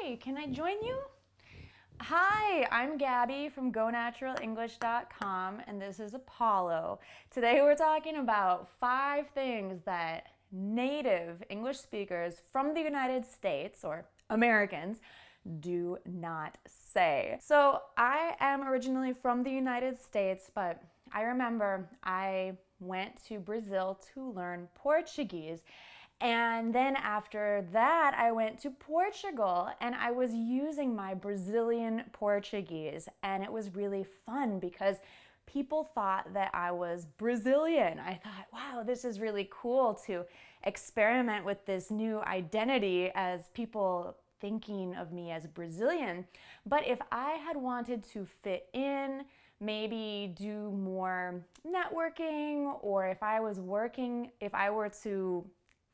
Hi, can I join you? Hi, I'm Gabby from GoNaturalEnglish.com, and this is Apollo. Today we're talking about 5 things that native English speakers from the United States, or Americans, do not say. So I am originally from the United States, but I remember I went to Brazil to learn Portuguese. And then after that, I went to Portugal and I was using my Brazilian Portuguese. And it was really fun because people thought that I was Brazilian. I thought, wow, this is really cool to experiment with this new identity as people thinking of me as Brazilian. But if I had wanted to fit in, maybe do more networking, or if I were to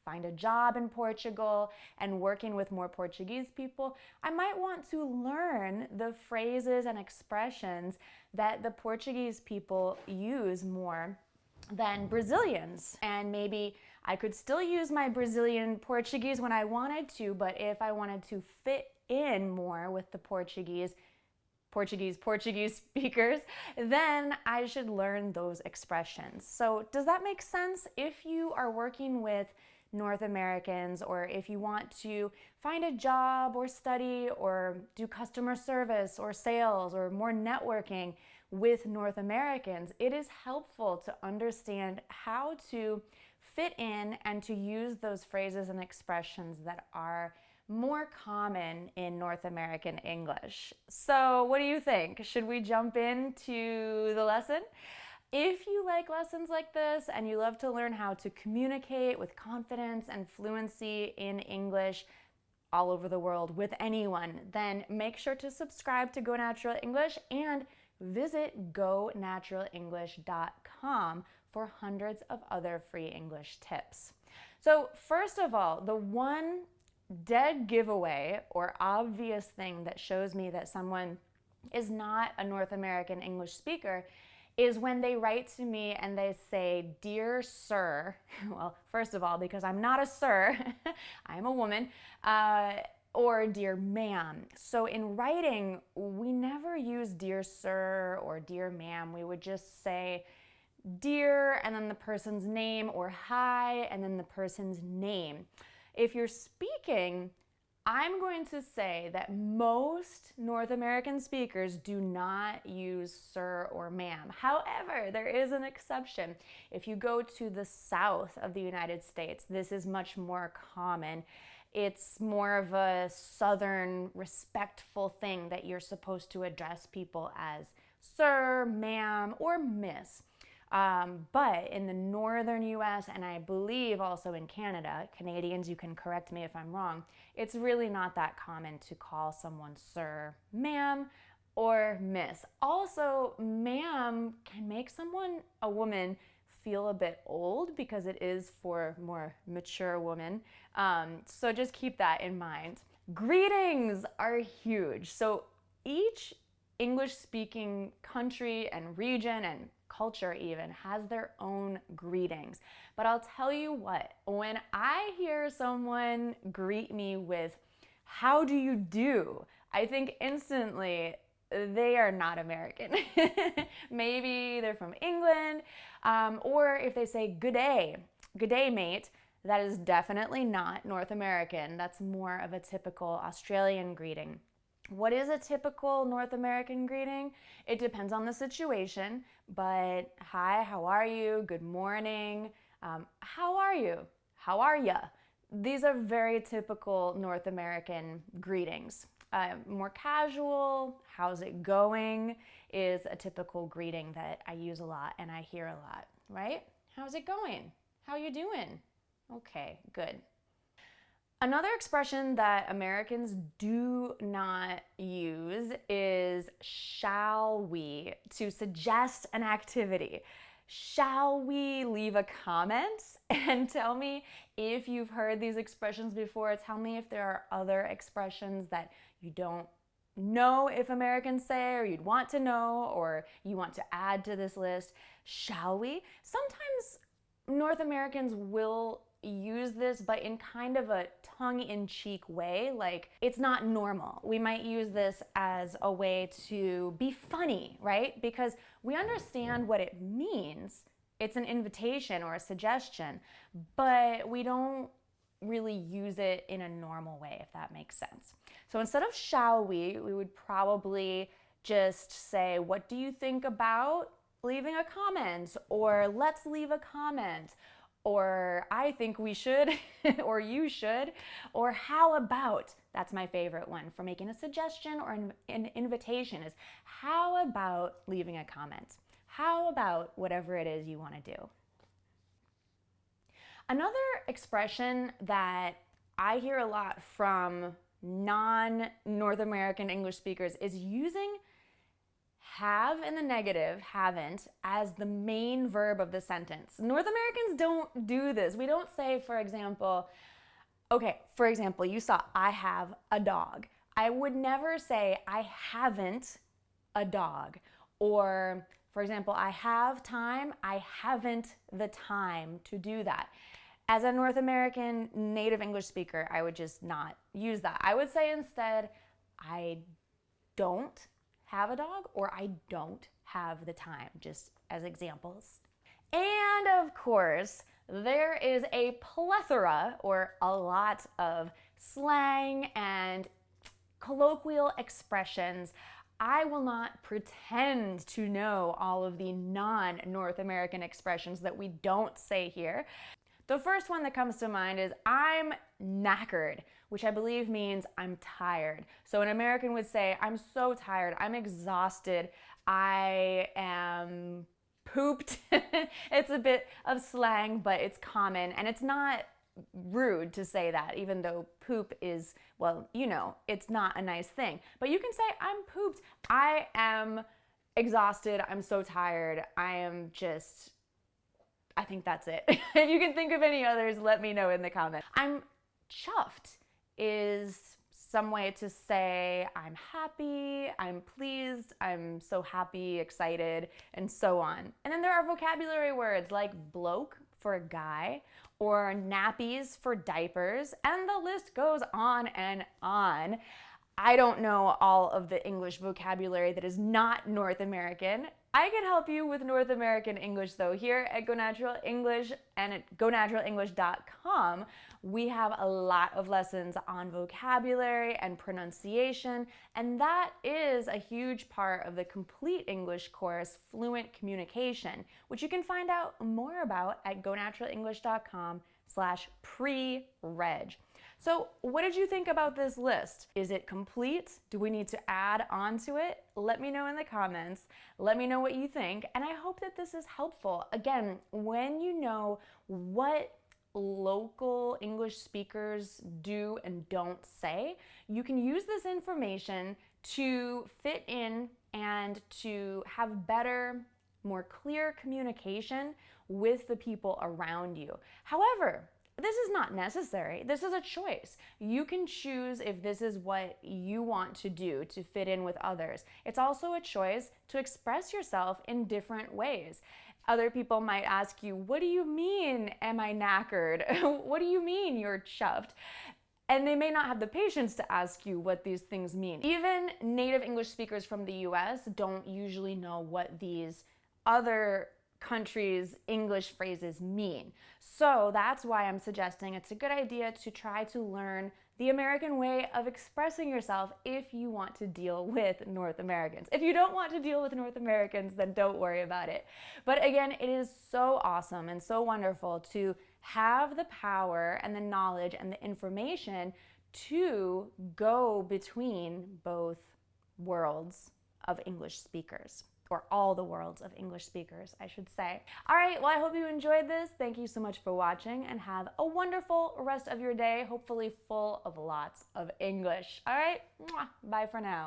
find a job in Portugal and working with more Portuguese people, I might want to learn the phrases and expressions that the Portuguese people use more than Brazilians. And maybe I could still use my Brazilian Portuguese when I wanted to, but if I wanted to fit in more with the Portuguese speakers, then I should learn those expressions. So does that make sense? If you are working with North Americans, or if you want to find a job or study or do customer service or sales or more networking with North Americans, it is helpful to understand how to fit in and to use those phrases and expressions that are more common in North American English. So what do you think? Should we jump into the lesson? If you like lessons like this and you love to learn how to communicate with confidence and fluency in English all over the world with anyone, then make sure to subscribe to Go Natural English and visit GoNaturalEnglish.com for hundreds of other free English tips. So first of all, the one dead giveaway or obvious thing that shows me that someone is not a North American English speaker is when they write to me and they say, "Dear Sir," well, first of all, because I'm not a sir, I'm a woman, or "Dear Ma'am." So in writing, we never use "Dear Sir" or "Dear Ma'am." We would just say "Dear" and then the person's name, or "Hi" and then the person's name. If you're speaking, I'm going to say that most North American speakers do not use sir or ma'am. However, there is an exception. If you go to the south of the United States, this is much more common. It's more of a southern respectful thing that you're supposed to address people as sir, ma'am, or miss. But in the northern US, and I believe also in Canada, Canadians, you can correct me if I'm wrong, it's really not that common to call someone sir, ma'am, or miss. Also, ma'am can make a woman, feel a bit old because it is for more mature women. So just keep that in mind. Greetings are huge. So each English-speaking country and region and culture even has their own greetings. But I'll tell you what, when I hear someone greet me with, "How do you do?" I think instantly they are not American. Maybe they're from England, or if they say good day mate, that is definitely not North American. That's more of a typical Australian greeting. What is a typical North American greeting? It depends on the situation, but hi, how are you? Good morning. How are you? How are ya? These are very typical North American greetings. More casual, how's it going, is a typical greeting that I use a lot and I hear a lot, right? How's it going? How you doing? Okay, good. Another expression that Americans do not use is "shall we" to suggest an activity. Shall we leave a comment and tell me if you've heard these expressions before? Tell me if there are other expressions that you don't know if Americans say, or you'd want to know, or you want to add to this list. Shall we? Sometimes North Americans will use this, but in kind of a tongue-in-cheek way, like it's not normal. We might use this as a way to be funny, right? Because we understand what it means. It's an invitation or a suggestion, but we don't really use it in a normal way, if that makes sense. So instead of shall we would probably just say, what do you think about leaving a comment? Or let's leave a comment. Or I think we should, or you should, or how about, that's my favorite one for making a suggestion or an invitation, is how about leaving a comment? How about whatever it is you want to do? Another expression that I hear a lot from non-North American English speakers is using have in the negative, haven't, as the main verb of the sentence. North Americans don't do this. We don't say, for example, you saw, I have a dog. I would never say, I haven't a dog. Or, for example, I have time, I haven't the time to do that. As a North American native English speaker, I would just not use that. I would say instead, I don't have a dog, or I don't have the time, just as examples. And of course, there is a plethora or a lot of slang and colloquial expressions. I will not pretend to know all of the non-North American expressions that we don't say here. The first one that comes to mind is I'm knackered, which I believe means I'm tired. So an American would say, I'm so tired, I'm exhausted, I am pooped. It's a bit of slang, but it's common, and it's not rude to say that, even though poop is, well, you know, it's not a nice thing. But you can say, I'm pooped, I am exhausted, I'm so tired, I think that's it. If you can think of any others, let me know in the comments. I'm chuffed is some way to say I'm happy, I'm pleased, I'm so happy, excited, and so on. And then there are vocabulary words like bloke for guy, or nappies for diapers, and the list goes on and on. I don't know all of the English vocabulary that is not North American. I can help you with North American English though. Here at Go Natural English and at gonaturalenglish.com, we have a lot of lessons on vocabulary and pronunciation, and that is a huge part of the complete English course, Fluent Communication, which you can find out more about at gonaturalenglish.com/pre-reg. So what did you think about this list? Is it complete? Do we need to add on to it? Let me know in the comments. Let me know what you think, and I hope that this is helpful. Again, when you know what local English speakers do and don't say, you can use this information to fit in and to have better, more clear communication with the people around you. However, this is not necessary. This is a choice. You can choose if this is what you want to do to fit in with others. It's also a choice to express yourself in different ways. Other people might ask you, what do you mean, am I knackered? What do you mean you're chuffed? And they may not have the patience to ask you what these things mean. Even native English speakers from the US don't usually know what these other countries' English phrases mean. So that's why I'm suggesting it's a good idea to try to learn the American way of expressing yourself if you want to deal with North Americans. If you don't want to deal with North Americans, then don't worry about it. But again, it is so awesome and so wonderful to have the power and the knowledge and the information to go between both worlds of English speakers. Or all the worlds of English speakers, I should say. All right, well, I hope you enjoyed this. Thank you so much for watching, and have a wonderful rest of your day, hopefully full of lots of English. All right, bye for now.